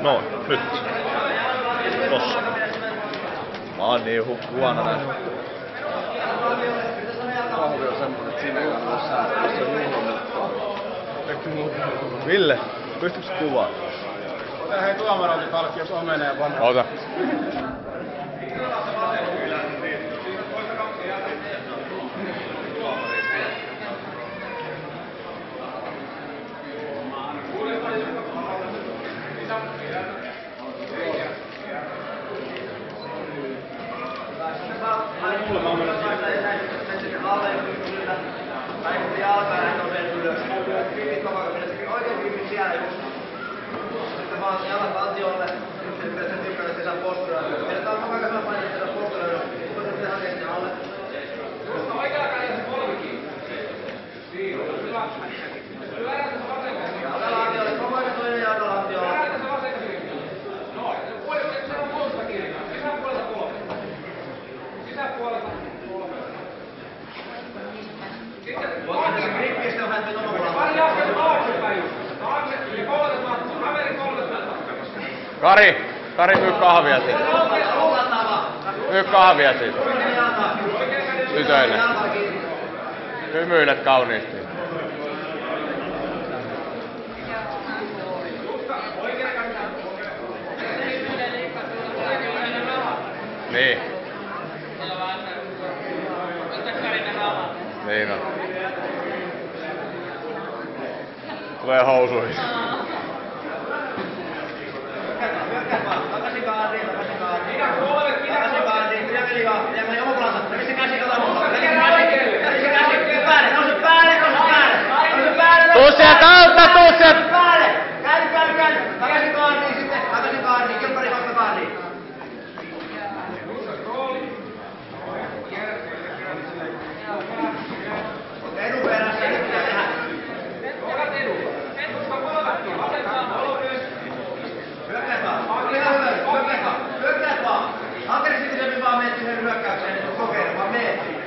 No, nyt. Tossa. Mä oon niin huono näin. Kahvi on semmonen, että siinä ei ole jossain Ville, pystytkö kuvaa? hei tuomarointi talkki, jos omenee vanha. Ota. Kari, myy kahvia siitä. Myy kahvia siitä. Tytöille. Hymyilet kauniisti. Niin. Niin on. Tulee housuihin. Tuu sieltä alta, tuu sieltä! Käy! Takaisin kaarniin sitten, takaisin kaarniin, kilpari vasta kaarniin. Edu perässä nyt pitää tehdä. Otat Edu. Hyökkäät vaan. Aggressiivisemmin vaan menet siihen hyökkäykseen, että kokeile, vaan meet.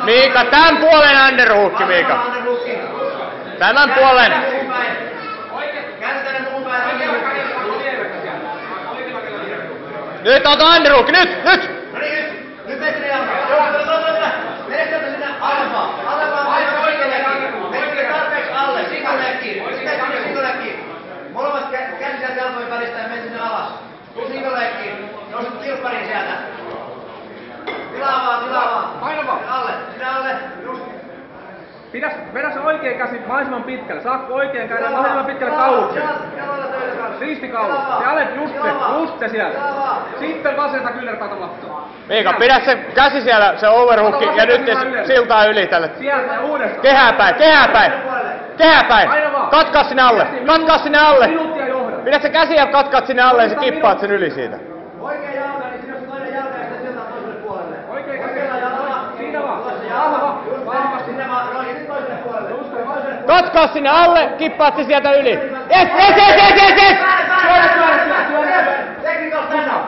Miika, tän puolen underhookki, Miika. Tämän puolen. Nyt ota underhookki, nyt! No niin, nyt mene sinne jalkaan. Mene sieltä sinne alempaa. Aivan oikeallekin. Mene tarpeeksi alle, singoleekkiin. Sitten sinne singoleekkiin. Molemmat käsi sieltä jalkojen välistä ja mene sinne alas. Tuu singoleekkiin. Nousit kilppariin sieltä. Tilaa vaan. Paino vaan. Sinne alle. Just. Vedä se oikein käsi mahdollisimman pitkälle. Saatko oikein käydä mahdollisimman pitkälle kaulukseen? Riisti kaulus. Ja alet just se sieltä. Sitten vasenta kyynärpäätä lattaa. Miika, pidä se käsi siellä, se overhookki, ja nyt siltaa yli tälle. Sieltä ja uudestaan. Kehäpäin! Katkaa sinne alle! Minuuttia johda. Pidä se käsi ja katkaat sinne alle ja sä kippaat sen yli siitä. Oikea jalka, niin sinne on toinen jalka ja sitten sieltä toiselle puolelle. Oikein käsi. Oikealla jalalla. Siinä vaan. Vahvasti. Sinne vaan. No, ja sitten toiselle puolelle. Katkaa sinne alle, kippaat se sieltä yli. Yes! Technical stand up.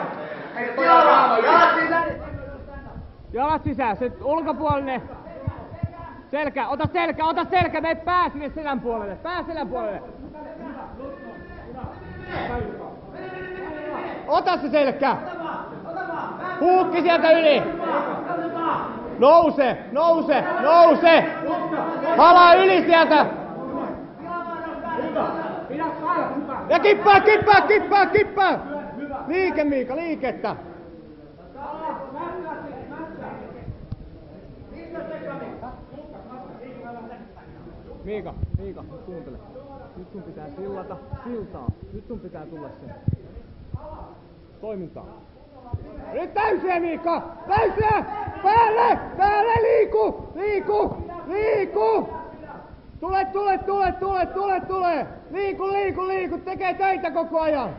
Jalat sisään, se ulkopuolinen. Selkä, ota selkä, mene pää sinne selän puolelle, Ota se selkä. Huukki sieltä yli. Nouse. Halaa yli sieltä. Ja kippaa. Liike Miika, liikettä. Miika, kuuntele. Nyt sun pitää siltaa. Nyt sun pitää tulla sen. Toimintaa. Nyt täysiä Miika! Täysiä! Päälle! Liiku! Tule! Liiku! Tekee töitä koko ajan!